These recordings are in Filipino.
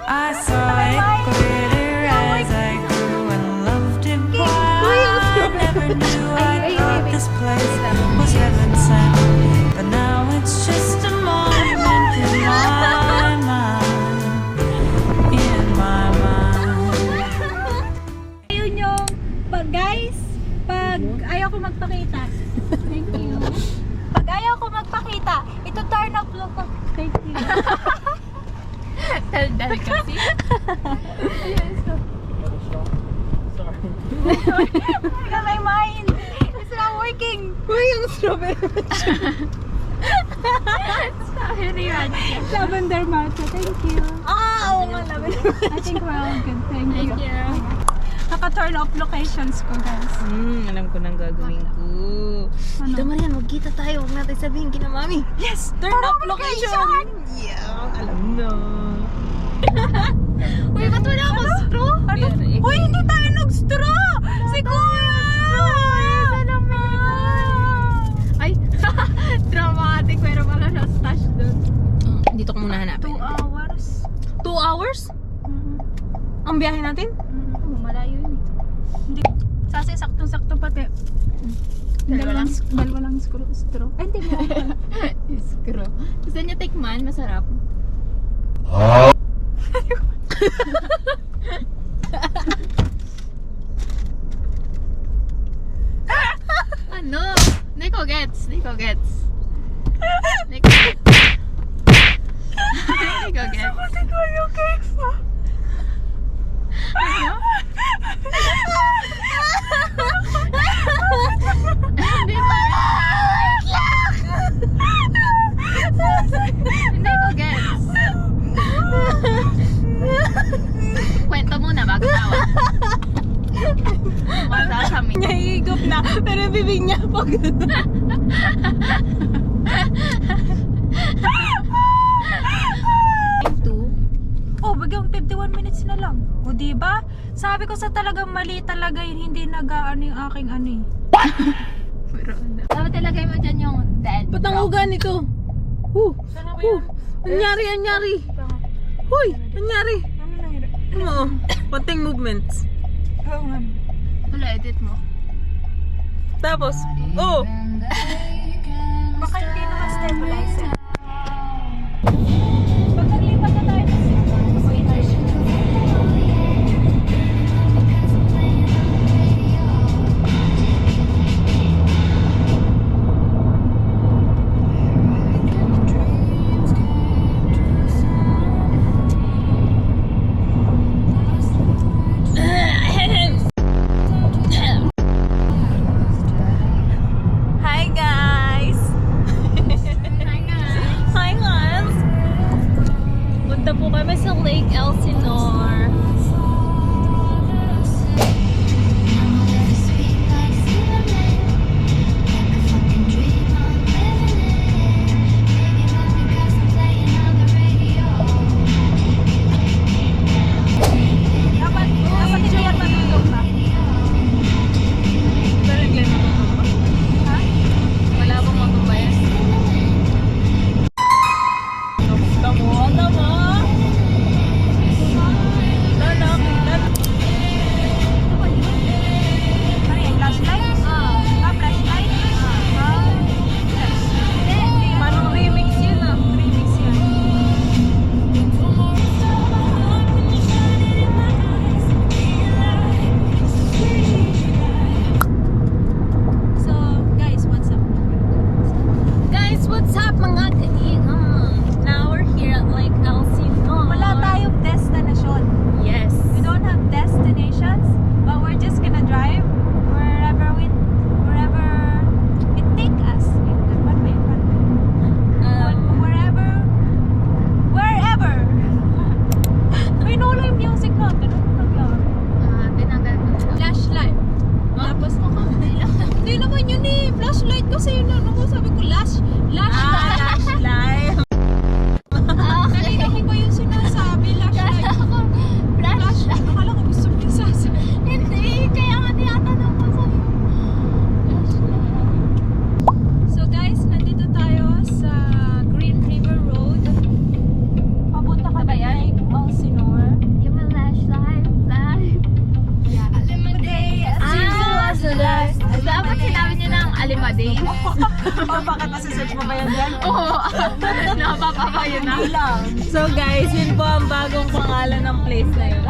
I saw it glitter as I grew and loved it while I never knew. I thought this place was heaven sent, but now it's just a moment in my mind, in my mind. Ayun yung, guys, pag ayaw ko magpakita. Thank you. Pag ayaw ko magpakita, ito turn off look ko. Thank you. Dal kasi. Look at my mind. It's not working. Uy, yung strawberry. Strawberry matcha. Lavender matcha. Thank you. Oo nga, lavender matcha. I think we're all good. Thank you. Thank you. Naka-turn off locations ko, guys. Alam ko nang gagawin ko. Ano? Tita Marian, magkita tayo. Huwag natin sabihin kina mami. Yes! Turn off location! Yeah, alam na. Uy, ba't wala akong straw? Ano? Uy, hindi tayo nag-straw! Si Kuya! Ay, dramatic. Pero wala na stash doon. Dito ko muna hanapin. 2 hours. 2 hours? Ang biyahe natin? Malayo yun. Hindi. Sasi, saktong-sakto pati. Dalawa lang? Dalawa lang straw. Ay, hindi mo. Iskro. Gusto niya tikman? Masarap. Ano? Hindi ko gets. Hindi ko gets. Hindi ko gets. Hindi ko gets. Kasi ko yung cake mo. Ano? Hindi ko Hindi ko gets. Kwento muna bago tawa. Masasami. Nahihigop na, pero bibig niya pag oh, bagyang 51 minutes na lang. O diba? Sabi ko sa talagang mali talaga yun, hindi nag-ano yung aking ano eh. Pero ano? Dapat ilagay mo dyan yung dead. Ba't ang uga nito? Sana ba yun? Anyari. Huy, anyari. Ano nangyari? Ano? Konting movements. Oo nga. Wala, edit mo. Tapos, oh! Baka hindi naman stabilizer. Pag naglipat na tayo sa Hi guys! Hi guys! Punta po kami sa Lake Elsinore. dapat hindi yan matulog na. Pero hindi na matutumba. Ha? Wala bang matumbayan? Tamo. Lima days. Bakit nasa-search mo ba yan dyan? Oo. Napapapa yun na. So guys, yun po ang bagong pangalan ng place na yun.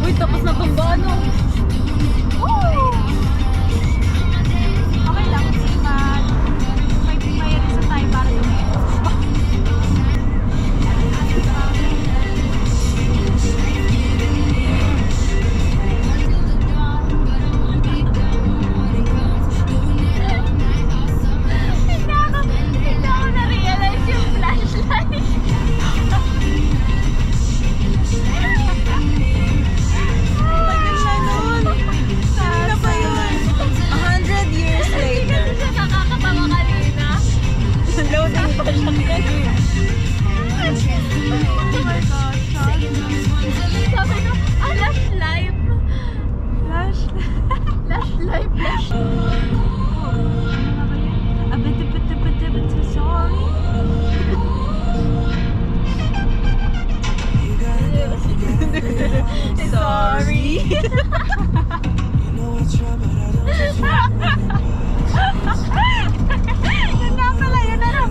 Uy, tapos na itong ano? Okay lang, kasi may reason tayo para tumingin. Hindi ako na-realize yung flashlight. Ano ba yun? 100 years later. Kasi siya nakakatawa kanina. Loading pa siya kanina. Oh my gosh. Sabi ko, last life. Last life. A bit, sorry. Sorry. Yun nga pala, yun na lang.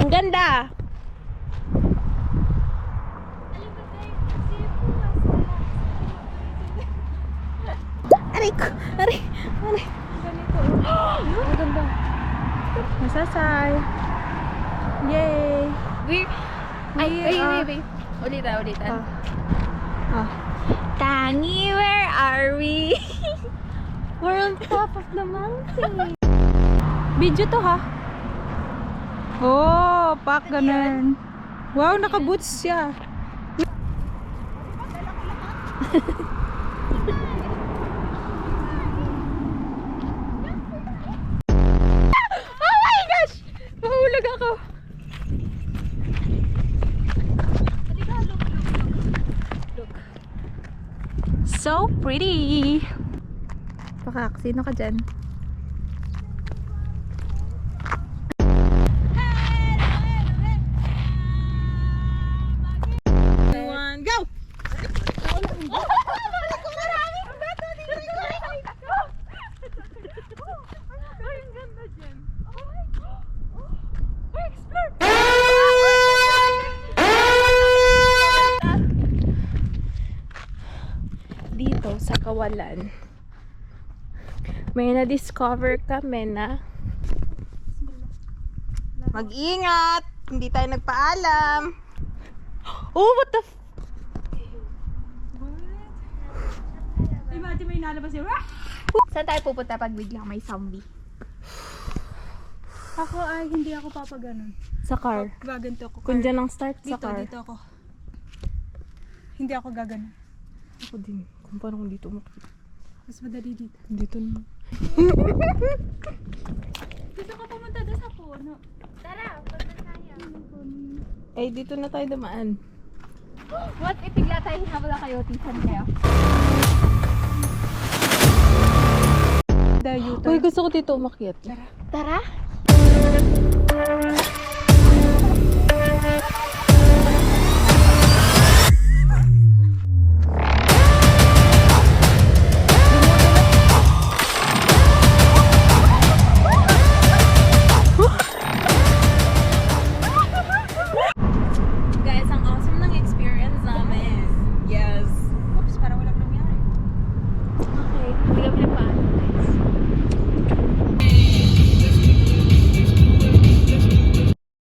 Ang ganda. Aray ko. Aray. Ang ganda. Masasay. Yay. Wait. Ulitan. Tangi, where are we? We're on top of the mountain. Video to ha. Oh, pak ganun. Wow, naka-boots siya. Oh my gosh! Mahulog ako. So pretty. Pakak, sino ka dyan? One, go! Dito sa Kawalan, may na-discover kami na Mag-ingat! Hindi tayo nagpaalam. oh, what the Imagine may nalabas yung Saan tayo pupunta pag biglang may zombie? Ako ay hindi ako papaganon. Sa car. Gaganto ako. Kung dyan ang start sa Dito, car. dito ako. Hindi ako gaganon. Ako din. Kung paano kung dito makita. Mas madali dito. Dito na. Dito ka pumunta doon sa puno. Tara, punta tayo. Ay, dito na tayo dumaan. What if bigla tayo hinabla kayo, tisan kayo? Uy, gusto ko dito umakyat. Tara?